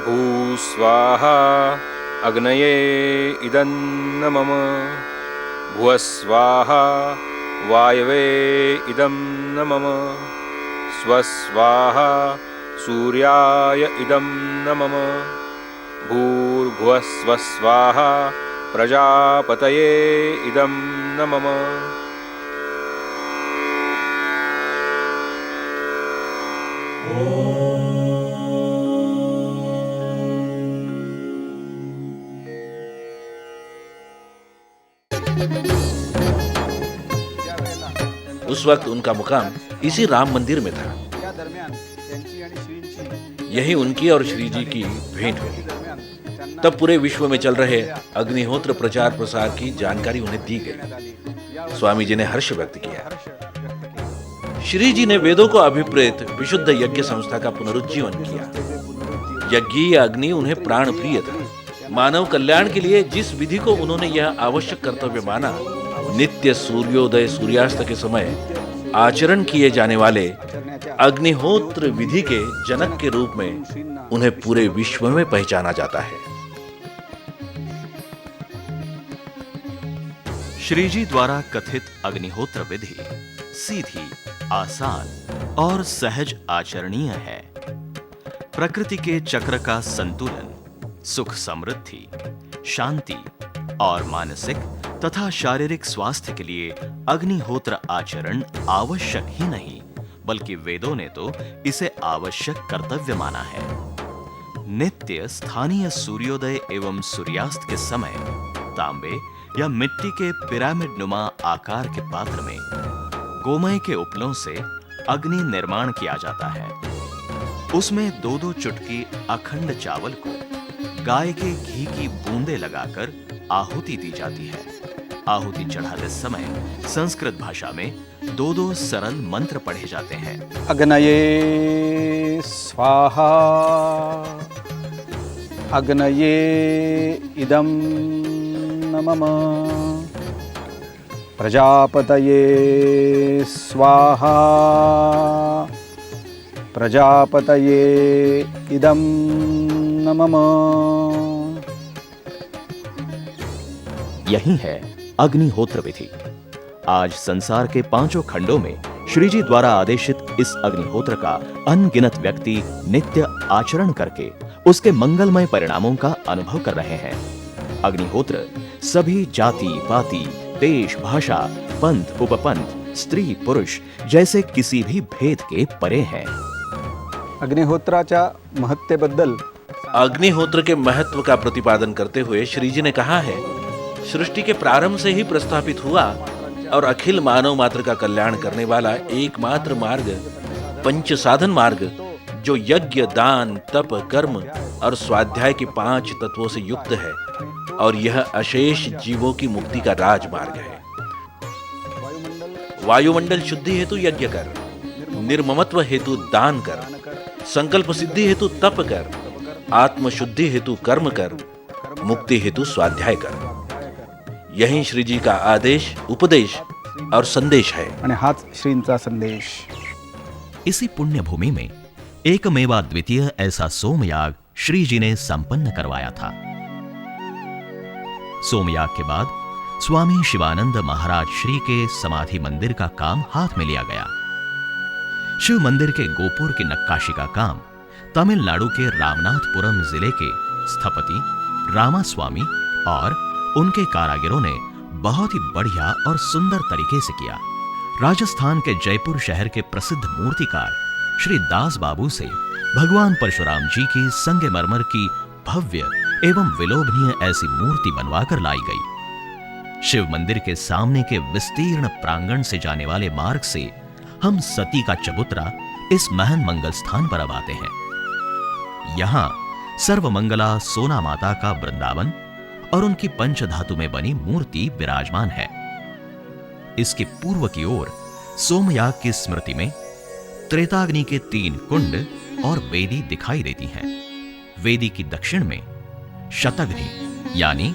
भूस्वाहा अग्नये इदन्न मम भुवस्वाहा वायवे इदन्न मम स्वस्वाहा सूर्याय इदन्न मम भूर्भुवस्वस्वाहा प्रजापतये इदन्न मम। उस वक्त उनका मुकाम इसी राम मंदिर में था। यही उनकी और श्री जी की भेंट हुई। तब पूरे विश्व में चल रहे अग्निहोत्र प्रचार प्रसार की जानकारी उन्हें दी गई। स्वामी जी ने हर्ष व्यक्त किया। श्री जी ने वेदों को अभिप्रेत विशुद्ध यज्ञ संस्था का पुनरुज्जीवन किया। यज्ञीय अग्नि उन्हें प्राण प्रिय था। मानव कल्याण के लिए जिस विधि को उन्होंने यह आवश्यक कर्तव्य माना, नित्य सूर्योदय सूर्यास्त के समय आचरण किए जाने वाले अग्निहोत्र विधि के जनक के रूप में उन्हें पूरे विश्व में पहचाना जाता है। श्री जी द्वारा कथित अग्निहोत्र विधि सीधी, आसान और सहज आचरणीय है। प्रकृति के चक्र का संतुलन, सुख समृद्धि, शांति और मानसिक तथा शारीरिक स्वास्थ्य के लिए अग्निहोत्र आचरण आवश्यक ही नहीं, बल्कि वेदों ने तो इसे आवश्यक कर्तव्य माना है। नित्य स्थानीय सूर्योदय एवं सूर्यास्त के समय तांबे या मिट्टी के पिरामिड नुमा आकार के पात्र में गोमय के उपलों से अग्नि निर्माण किया जाता है। उसमें 2-2 चुटकी अखंड चावल को गाय के घी की बूंदें लगाकर आहुति दी जाती है। आहुति चढ़ाते समय संस्कृत भाषा में 2-2 सरल मंत्र पढ़े जाते हैं। अग्नये स्वाहा अग्नये इदं मम प्रजापतये स्वाहा प्रजापतये इदं मम। यही है अग्निहोत्र विधि। आज संसार के 5 खंडों में श्री जी द्वारा आदेशित इस अग्निहोत्र का अनगिनत व्यक्ति नित्य आचरण करके उसके मंगलमय परिणामों का अनुभव कर रहे हैं। अग्निहोत्र सभी जाति पाति, देश, भाषा, पंथ, उपपंथ, स्त्री पुरुष जैसे किसी भी भेद के परे हैं। अग्निहोत्राच्या महत्तेबद्दल अग्निहोत्र के महत्व का प्रतिपादन करते हुए श्री जी ने कहा है, सृष्टि के प्रारंभ से ही प्रस्थापित हुआ और अखिल मानव मात्र का कल्याण करने वाला एकमात्र मार्ग पंच साधन मार्ग, जो यज्ञ, दान, तप, कर्म और स्वाध्याय के 5 तत्वों से युक्त है, और यह अशेष जीवों की मुक्ति का राजमार्ग है। वायुमंडल शुद्धि हेतु यज्ञ कर, निर्ममत्व हेतु दान कर, संकल्प सिद्धि हेतु तप कर, आत्म शुद्धि हेतु कर्म कर, मुक्ति हेतु स्वाध्याय कर। यही श्री जी का आदेश, उपदेश और संदेश है। आणि हाच श्रींचा संदेश। इसी पुण्य भूमि में एकमेवा द्वितीय ऐसा सोमयाग श्री जी ने संपन्न करवाया था। सोमयाग के बाद स्वामी शिवानंद महाराज श्री के समाधि मंदिर का काम हाथ में लिया गया। शिव मंदिर के गोपुर की नक्काशी का काम तमिलनाडु के रामनाथपुरम जिले के स्थपति रामास्वामी और उनके कारीगरों ने बहुत ही बढ़िया और सुंदर तरीके से किया। राजस्थान के जयपुर शहर के प्रसिद्ध मूर्तिकार श्री दास बाबू से भगवान परशुराम जी की संगमरमर की भव्य एवं विलोभनीय ऐसी मूर्ति बनवाकर लाई गई। शिव मंदिर के सामने के विस्तीर्ण प्रांगण से जाने वाले मार्ग से हम सती का चबूतरा इस महन मंगल स्थान पर अब आते हैं। यहाँ सर्वमंगला सोना माता का वृंदावन और उनकी पंचधातु में बनी मूर्ति विराजमान है। इसके पूर्व की ओर सोमयाग की स्मृति में त्रेताग्नि के 3 कुंड और वेदी दिखाई देती हैं। वेदी की दक्षिण में शतघ्नि यानी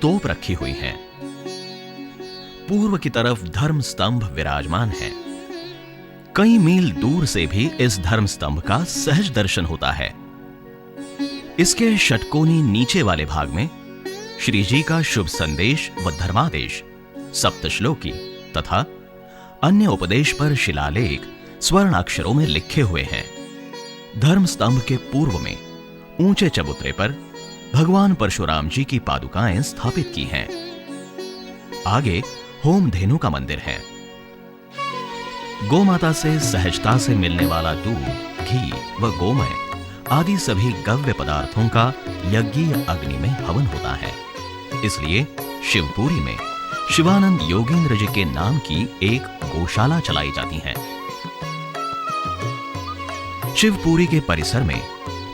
तोप रखी हुई है। पूर्व की तरफ धर्म स्तंभ विराजमान है। कई मील दूर से भी इस धर्म स्तंभ का सहज दर्शन होता है। इसके षटकोनी नीचे वाले भाग में श्री जी का शुभ संदेश व धर्मादेश, सप्तश्लोकी तथा अन्य उपदेश पर शिलालेख स्वर्ण अक्षरों में लिखे हुए हैं। धर्म स्तंभ के पूर्व में ऊंचे चबूतरे पर भगवान परशुराम जी की पादुकाएं स्थापित की हैं। आगे होम धेनु का मंदिर है। गोमाता से सहजता से मिलने वाला दूध, घी व गोमय आदि सभी गव्य पदार्थों का यज्ञीय अग्नि में हवन होता है। इसलिए शिवपुरी में शिवानंद योगेंद्र जी के नाम की एक गौशाला चलाई जाती है। शिवपुरी के परिसर में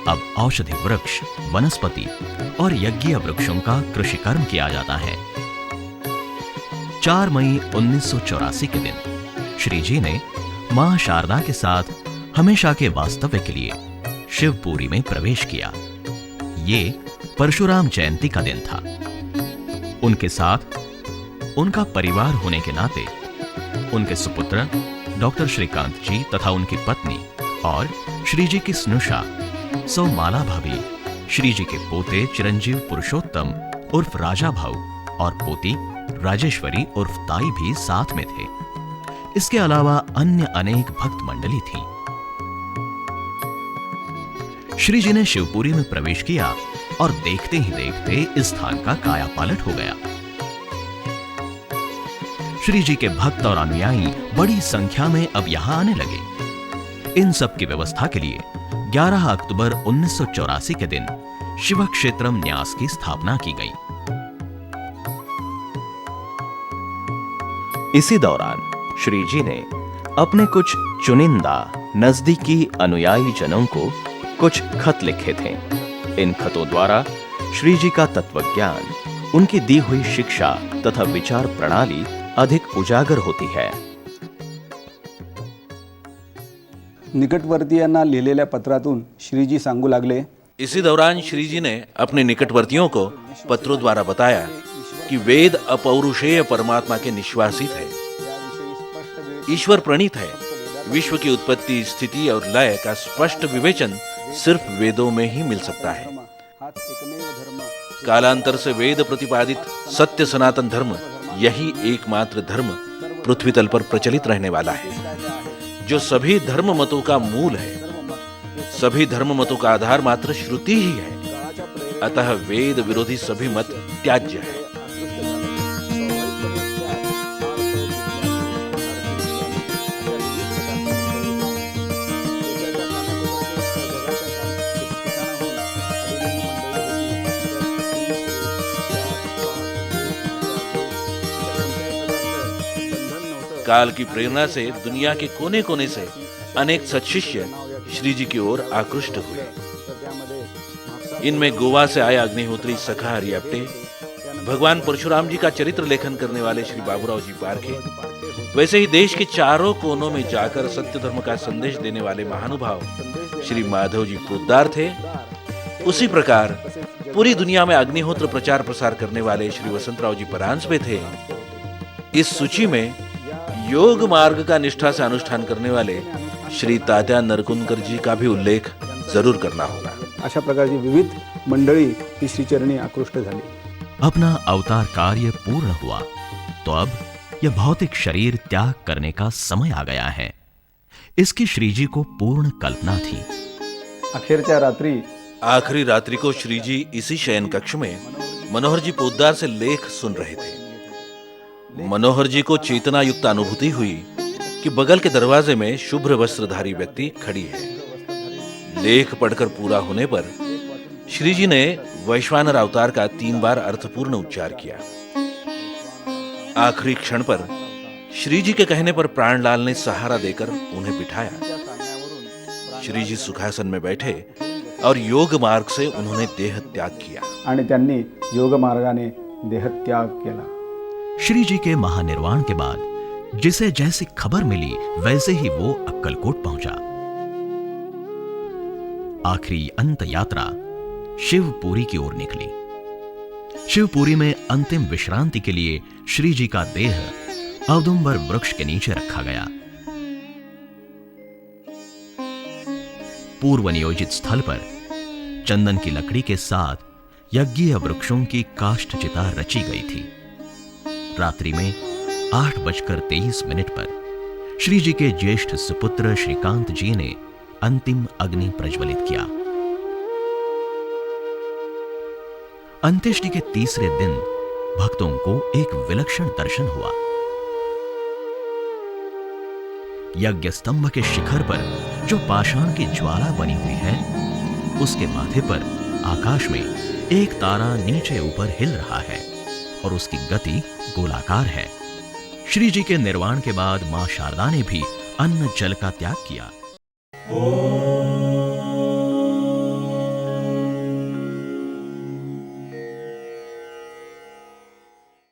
अब औषधि वृक्ष, वनस्पति और यज्ञीय वृक्षों का कृषि कर्म किया जाता है। 4 मई 1984 के दिन श्री जी ने मां शारदा के साथ हमेशा के वास्तव्य के लिए शिवपुरी में प्रवेश किया। ये परशुराम जयंती का दिन था। उनके साथ उनका परिवार होने के नाते उनके सुपुत्र डॉक्टर श्रीकांत जी तथा उनकी पत्नी और श्री जी की स्नुषा सौमाला भाभी, श्री जी के पोते चिरंजीव पुरुषोत्तम उर्फ राजा भाऊ और पोती राजेश्वरी उर्फ ताई भी साथ में थे। इसके अलावा अन्य अनेक भक्त मंडली थी। श्री जी ने शिवपुरी में प्रवेश किया और देखते ही देखते इस स्थान का कायापालट हो गया। श्री जी के भक्त और अनुयायी बड़ी संख्या में अब यहां आने लगे। इन सब की व्यवस्था के लिए 11 अक्टूबर 1984 के दिन शिव क्षेत्रम न्यास की स्थापना की गई। इसी दौरान श्री जी ने अपने कुछ चुनिंदा नजदीकी अनुयायी जनों को कुछ खत लिखे थे। इन खतों द्वारा श्री जी का तत्वज्ञान, उनकी दी हुई शिक्षा तथा विचार प्रणाली अधिक उजागर होती है। निकटवर्तीयांना लिहिलेल्या पत्रातून श्रीजी सांगू लागले, इसी दौरान श्री जी ने अपने निकटवर्तियों को पत्रों द्वारा बताया कि वेद अपौरुषेय परमात्मा के निश्वासित है, ईश्वर प्रणीत है। विश्व की उत्पत्ति, स्थिति और लय का स्पष्ट विवेचन सिर्फ वेदों में ही मिल सकता है। कालांतर से वेद प्रतिपादित सत्य सनातन धर्म, यही एकमात्र धर्म पृथ्वी तल पर प्रचलित रहने वाला है, जो सभी धर्म मतों का मूल है। सभी धर्म मतों का आधार मात्र श्रुति ही है। अतः वेद विरोधी सभी मत त्याज्य है। काल की प्रेरणा से दुनिया के कोने कोने से अनेक सत्शिष्य श्री जी की ओर आकृष्ट हुए। इनमें गोवा से आए अग्निहोत्री सखा हरियाप्टे, भगवान परशुराम जी का चरित्र लेखन करने वाले श्री बाबूराव जी पारखे, वैसे ही देश के चारों कोनों में जाकर सत्य धर्म का संदेश देने वाले महानुभाव श्री माधव जी पोद्दार थे। उसी प्रकार पूरी दुनिया में अग्निहोत्र प्रचार प्रसार करने वाले श्री वसंतराव जी परांजपे में थे। इस सूची में योग मार्ग का निष्ठा से अनुष्ठान करने वाले श्री तात्या नरकुंदकर जी का भी उल्लेख जरूर करना होगा। अशा प्रकारची विविध मंडळी ही श्रीचरणी आकृष्ट झाली। अपना अवतार कार्य पूर्ण हुआ तो अब यह भौतिक शरीर त्याग करने का समय आ गया है, इसकी श्री जी को पूर्ण कल्पना थी। आखिरी रात्रि को श्री जी इसी शयन कक्ष में मनोहर जी पोद्दार से लेख सुन रहे थे। मनोहर जी को चेतना युक्त अनुभूति हुई कि बगल के दरवाजे में शुभ्र वस्त्रधारी व्यक्ति खड़ी है। लेख पढ़कर पूरा होने पर श्री जी ने वैश्वानर अवतार का 3 बार अर्थपूर्ण उच्चार किया। आखिरी क्षण पर श्री जी के कहने पर प्राणलाल ने सहारा देकर उन्हें बिठाया। श्री जी सुखासन में बैठे और योग मार्ग से उन्होंने देह त्याग किया। आणि त्यांनी योग मार्गाने देह त्याग केला। श्री जी के महानिर्वाण के बाद जिसे जैसी खबर मिली वैसे ही वो अक्कलकोट पहुंचा। आखिरी अंत यात्रा शिवपुरी की ओर निकली। शिवपुरी में अंतिम विश्रांति के लिए श्री जी का देह औदुंबर वृक्ष के नीचे रखा गया। पूर्व नियोजित स्थल पर चंदन की लकड़ी के साथ यज्ञीय वृक्षों की काष्ठ चिता रची गई थी। रात्रि में 8:23 पर श्री जी के ज्येष्ठ सुपुत्र श्रीकांत जी ने अंतिम अग्नि प्रज्वलित किया। अंत्येष्टि के तीसरे दिन भक्तों को एक विलक्षण दर्शन हुआ। यज्ञ स्तंभ के शिखर पर जो पाषाण की ज्वाला बनी हुई है, उसके माथे पर आकाश में एक तारा नीचे ऊपर हिल रहा है और उसकी गति गोलाकार है। श्री जी के निर्वाण के बाद मां शारदा ने भी अन्न जल का त्याग किया।